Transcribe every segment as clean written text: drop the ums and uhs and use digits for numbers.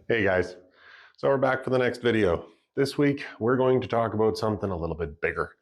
Hey guys, so we're back for the next video. This week we're going to talk about something a little bit bigger,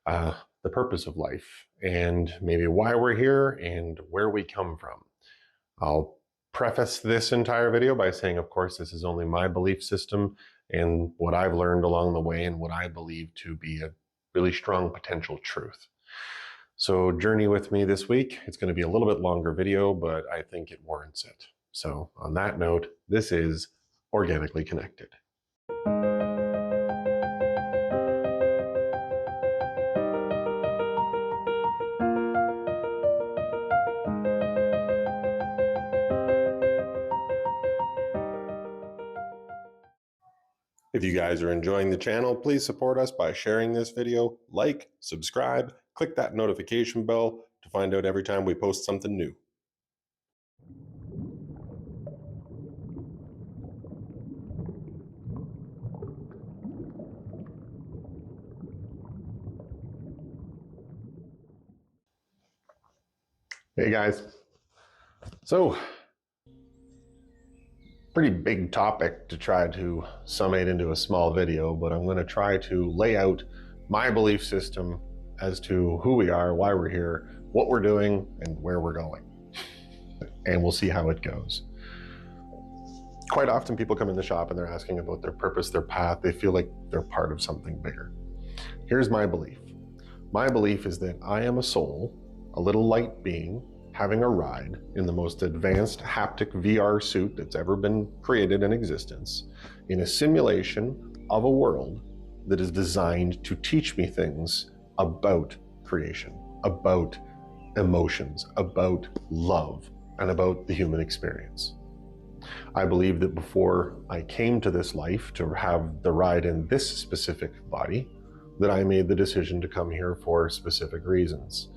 the purpose of life, and maybe why we're here and where we come from. I'll preface this entire video by saying, of course, this is only my belief system and what I've learned along the way and what I believe to be a really strong potential truth. So journey with me this week. It's going to be a little bit longer video, but I think it warrants it. So on that note, this is Organically Connected. If you guys are enjoying the channel, please support us by sharing this video, like, subscribe, click that notification bell to find out every time we post something new. Hey guys. So, pretty big topic to try to summate into a small video, but I'm going to try to lay out my belief system as to who we are, why we're here, what we're doing, and where we're going. And we'll see how it goes. Quite often people come in the shop and they're asking about their purpose, their path. They feel like they're part of something bigger. Here's my belief. My belief is that I am a soul, a little light being, having a ride in the most advanced haptic VR suit that's ever been created in existence, in a simulation of a world that is designed to teach me things about creation, about emotions, about love, and about the human experience. I believe that before I came to this life to have the ride in this specific body, that I made the decision to come here for specific reasons.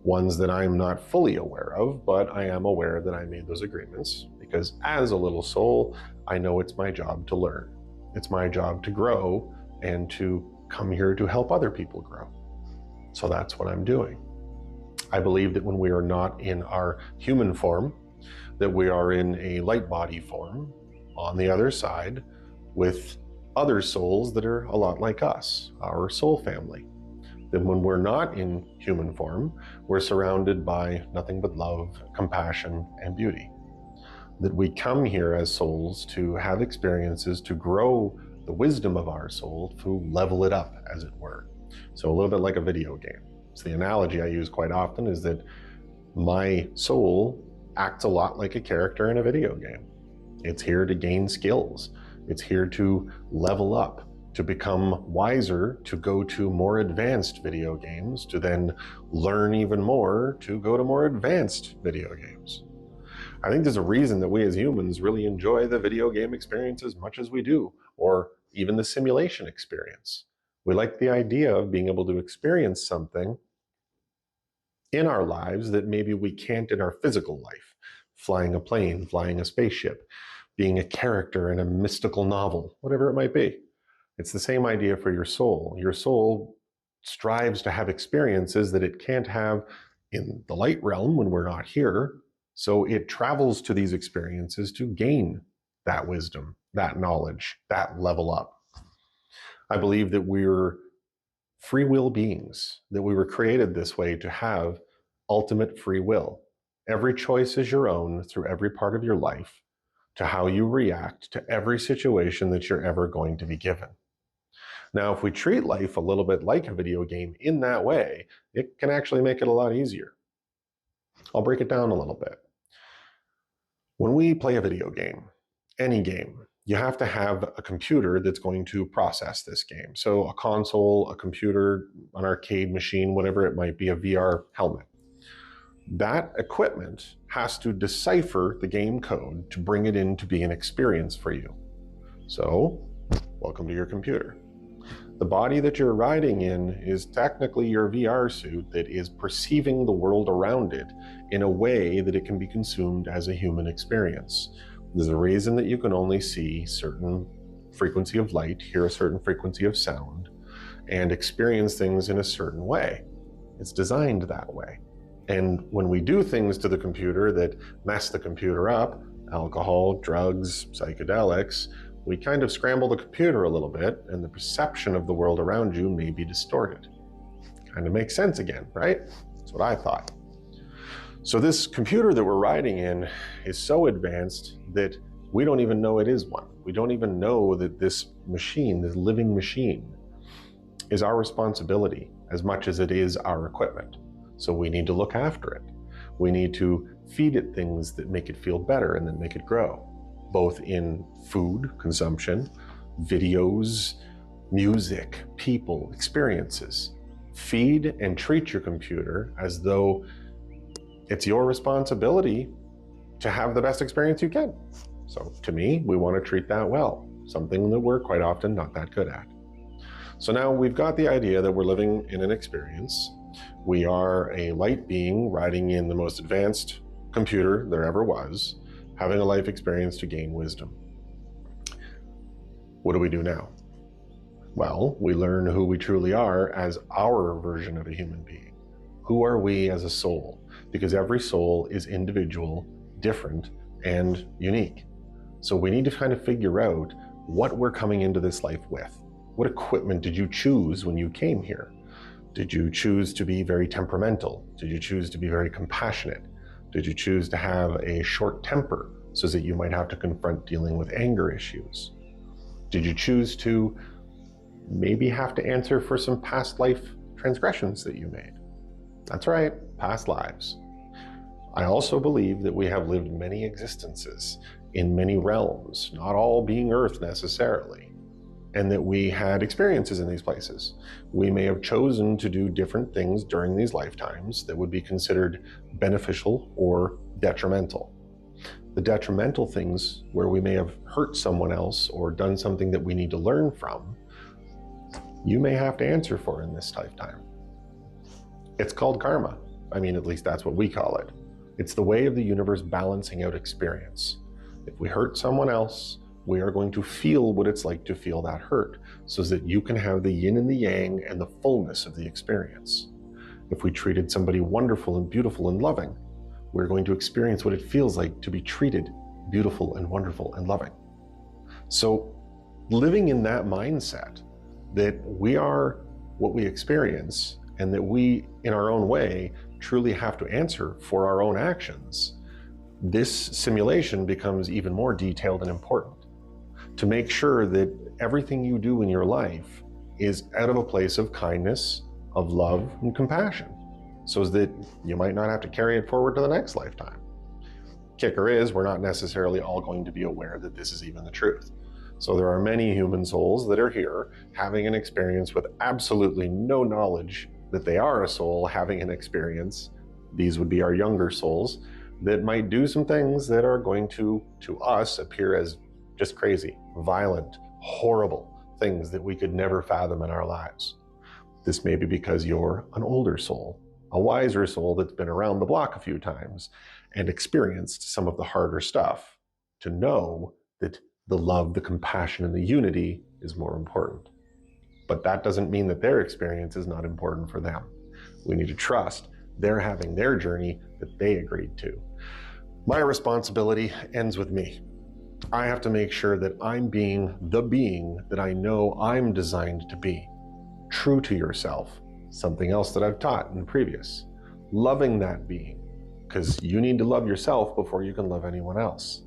Ones that I'm not fully aware of, but I am aware that I made those agreements because as a little soul, I know it's my job to learn. It's my job to grow and to come here to help other people grow. So that's what I'm doing. I believe that when we are not in our human form, that we are in a light body form on the other side with other souls that are a lot like us, our soul family. Then when we're not in human form, we're surrounded by nothing but love, compassion, and beauty. That we come here as souls to have experiences, to grow the wisdom of our soul, to level it up, as it were. So a little bit like a video game. So the analogy I use quite often is that my soul acts a lot like a character in a video game. It's here to gain skills. It's here to level up, to become wiser, to go to more advanced video games, to then learn even more, to go to more advanced video games. I think there's a reason that we as humans really enjoy the video game experience as much as we do, or even the simulation experience. We like the idea of being able to experience something in our lives that maybe we can't in our physical life. Flying a plane, flying a spaceship, being a character in a mystical novel, whatever it might be. It's the same idea for your soul. Your soul strives to have experiences that it can't have in the light realm when we're not here. So it travels to these experiences to gain that wisdom, that knowledge, that level up. I believe that we're free will beings, that we were created this way to have ultimate free will. Every choice is your own through every part of your life, to how you react to every situation that you're ever going to be given. Now, if we treat life a little bit like a video game in that way, it can actually make it a lot easier. I'll break it down a little bit. When we play a video game, any game, you have to have a computer that's going to process this game. So a console, a computer, an arcade machine, whatever it might be, a VR helmet. That equipment has to decipher the game code to bring it in to be an experience for you. So, welcome to your computer. The body that you're riding in is technically your VR suit that is perceiving the world around it in a way that it can be consumed as a human experience. There's a reason that you can only see certain frequency of light, hear a certain frequency of sound, and experience things in a certain way. It's designed that way. And when we do things to the computer that mess the computer up, alcohol, drugs, psychedelics, we kind of scramble the computer a little bit, and the perception of the world around you may be distorted. Kind of makes sense again, right? That's what I thought. So this computer that we're riding in is so advanced that we don't even know it is one. We don't even know that this machine, this living machine, is our responsibility as much as it is our equipment. So we need to look after it. We need to feed it things that make it feel better and that make it grow, both in food consumption, videos, music, people, experiences. Feed and treat your computer as though it's your responsibility to have the best experience you can. So to me, we want to treat that well, something that we're quite often not that good at. So now we've got the idea that we're living in an experience. We are a light being riding in the most advanced computer there ever was, having a life experience to gain wisdom. What do we do now? Well, we learn who we truly are as our version of a human being. Who are we as a soul? Because every soul is individual, different, and unique. So we need to kind of figure out what we're coming into this life with. What equipment did you choose when you came here? Did you choose to be very temperamental? Did you choose to be very compassionate? Did you choose to have a short temper so that you might have to confront dealing with anger issues? Did you choose to maybe have to answer for some past life transgressions that you made? That's right, past lives. I also believe that we have lived many existences in many realms, not all being Earth necessarily, and that we had experiences in these places. We may have chosen to do different things during these lifetimes that would be considered beneficial or detrimental. The detrimental things, where we may have hurt someone else or done something that we need to learn from, you may have to answer for in this lifetime. It's called karma. I mean, at least that's what we call it. It's the way of the universe balancing out experience. If we hurt someone else, we are going to feel what it's like to feel that hurt, so that you can have the yin and the yang and the fullness of the experience. If we treated somebody wonderful and beautiful and loving, we're going to experience what it feels like to be treated beautiful and wonderful and loving. So living in that mindset that we are what we experience, and that we, in our own way, truly have to answer for our own actions, this simulation becomes even more detailed and important to make sure that everything you do in your life is out of a place of kindness, of love, and compassion, so that you might not have to carry it forward to the next lifetime. Kicker is, we're not necessarily all going to be aware that this is even the truth. So there are many human souls that are here having an experience with absolutely no knowledge that they are a soul having an experience. These would be our younger souls that might do some things that are going to us, appear as just crazy, violent, horrible things that we could never fathom in our lives. This may be because you're an older soul, a wiser soul that's been around the block a few times and experienced some of the harder stuff to know that the love, the compassion, and the unity is more important. But that doesn't mean that their experience is not important for them. We need to trust they're having their journey that they agreed to. My responsibility ends with me. I have to make sure that I'm being the being that I know I'm designed to be. True to yourself, something else that I've taught in previous. Loving that being, because you need to love yourself before you can love anyone else.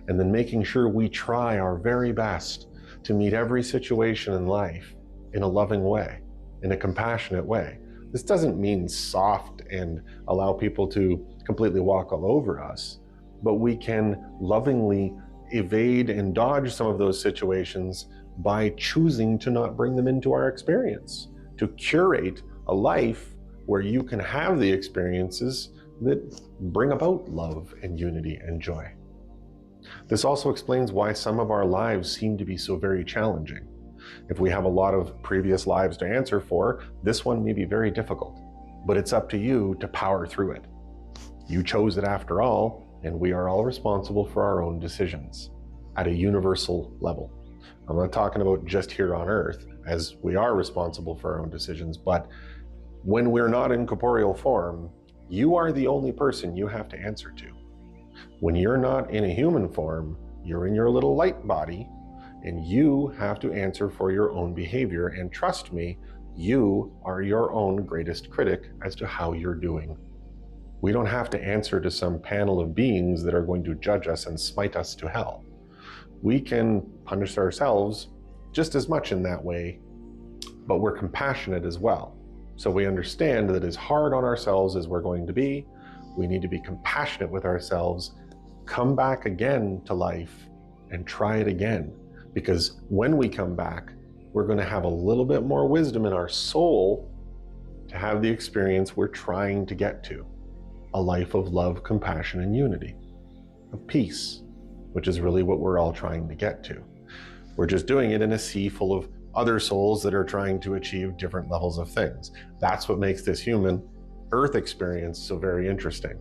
And then making sure we try our very best to meet every situation in life in a loving way, in a compassionate way. This doesn't mean soft and allow people to completely walk all over us, but we can lovingly evade and dodge some of those situations by choosing to not bring them into our experience, to curate a life where you can have the experiences that bring about love and unity and joy. This also explains why some of our lives seem to be so very challenging. If we have a lot of previous lives to answer for, this one may be very difficult, but it's up to you to power through it. You chose it after all, and we are all responsible for our own decisions at a universal level. I'm not talking about just here on Earth, as we are responsible for our own decisions, but when we're not in corporeal form, you are the only person you have to answer to. When you're not in a human form, you're in your little light body, and you have to answer for your own behavior. And trust me, you are your own greatest critic as to how you're doing. We don't have to answer to some panel of beings that are going to judge us and smite us to hell. We can punish ourselves just as much in that way, but we're compassionate as well. So we understand that as hard on ourselves as we're going to be, we need to be compassionate with ourselves, come back again to life and try it again. Because when we come back, we're going to have a little bit more wisdom in our soul to have the experience we're trying to get to. A life of love, compassion, and unity, of peace, which is really what we're all trying to get to. We're just doing it in a sea full of other souls that are trying to achieve different levels of things. That's what makes this human Earth experience so very interesting.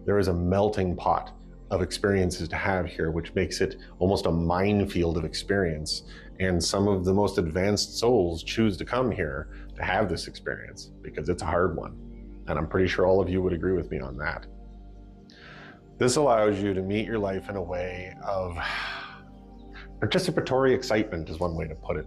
There is a melting pot of experiences to have here, which makes it almost a minefield of experience. And some of the most advanced souls choose to come here to have this experience because it's a hard one. And I'm pretty sure all of you would agree with me on that. This allows you to meet your life in a way of participatory excitement is one way to put it.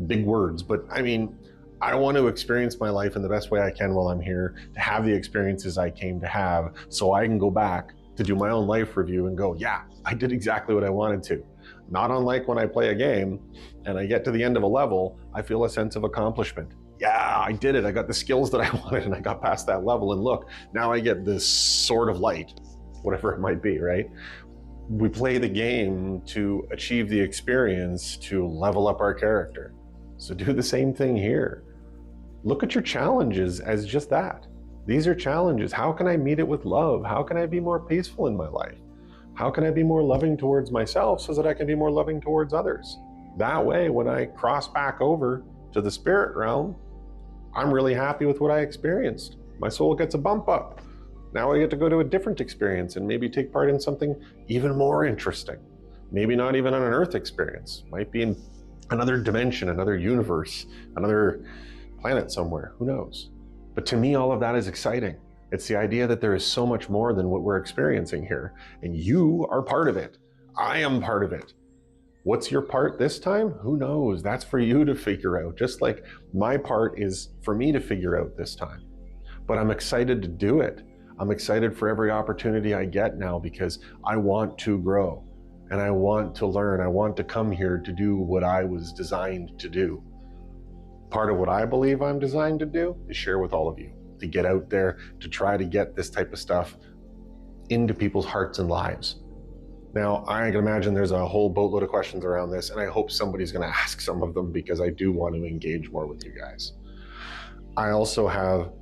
Big words, but I mean, I want to experience my life in the best way I can while I'm here, to have the experiences I came to have, so I can go back to do my own life review and go, yeah, I did exactly what I wanted to. Not unlike when I play a game and I get to the end of a level, I feel a sense of accomplishment. Yeah, I did it. I got the skills that I wanted and I got past that level, and look, now I get this sword of light, whatever it might be, right? We play the game to achieve the experience, to level up our character. So do the same thing here. Look at your challenges as just that. These are challenges. How can I meet it with love? How can I be more peaceful in my life? How can I be more loving towards myself so that I can be more loving towards others? That way, when I cross back over to the spirit realm, I'm really happy with what I experienced. My soul gets a bump up. Now I get to go to a different experience and maybe take part in something even more interesting. Maybe not even on an Earth experience. Might be in another dimension, another universe, another planet somewhere. Who knows? But to me, all of that is exciting. It's the idea that there is so much more than what we're experiencing here, and you are part of it. I am part of it. What's your part this time? Who knows? That's for you to figure out, just like my part is for me to figure out this time. But I'm excited to do it. I'm excited for every opportunity I get now because I want to grow and I want to learn. I want to come here to do what I was designed to do. Part of what I believe I'm designed to do is share with all of you, to get out there, to try to get this type of stuff into people's hearts and lives. Now, I can imagine there's a whole boatload of questions around this, and I hope somebody's going to ask some of them because I do want to engage more with you guys. I also have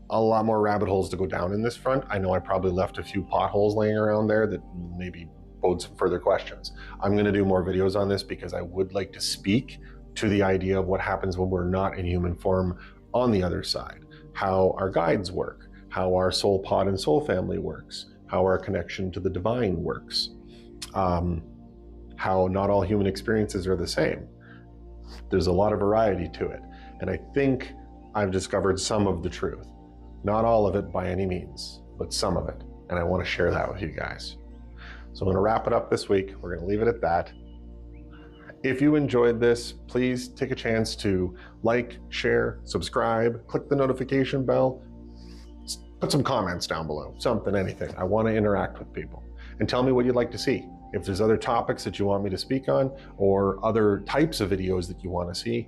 a lot more rabbit holes to go down in this front. I know I probably left a few potholes laying around there that maybe bode some further questions. I'm going to do more videos on this because I would like to speak to the idea of what happens when we're not in human form on the other side, how our guides work, how our soul pod and soul family works, how our connection to the divine works, how not all human experiences are the same. There's a lot of variety to it, and I think I've discovered some of the truth. Not all of it by any means, but some of it, and I want to share that with you guys. So I'm going to wrap it up this week. We're going to leave it at that. If you enjoyed this, please take a chance to like, share, subscribe, click the notification bell, put some comments down below, something, anything. I want to interact with people. And tell me what you'd like to see. If there's other topics that you want me to speak on or other types of videos that you want to see,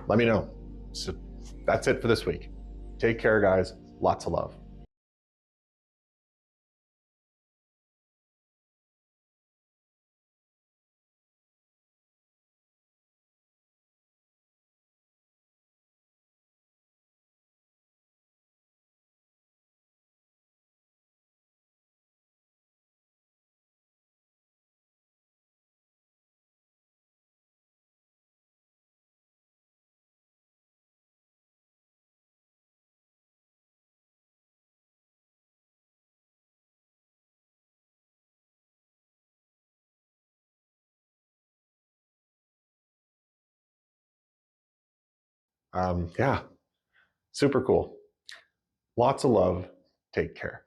let me know. So that's it for this week. Take care, guys. Lots of love. Yeah, super cool. Lots of love. Take care.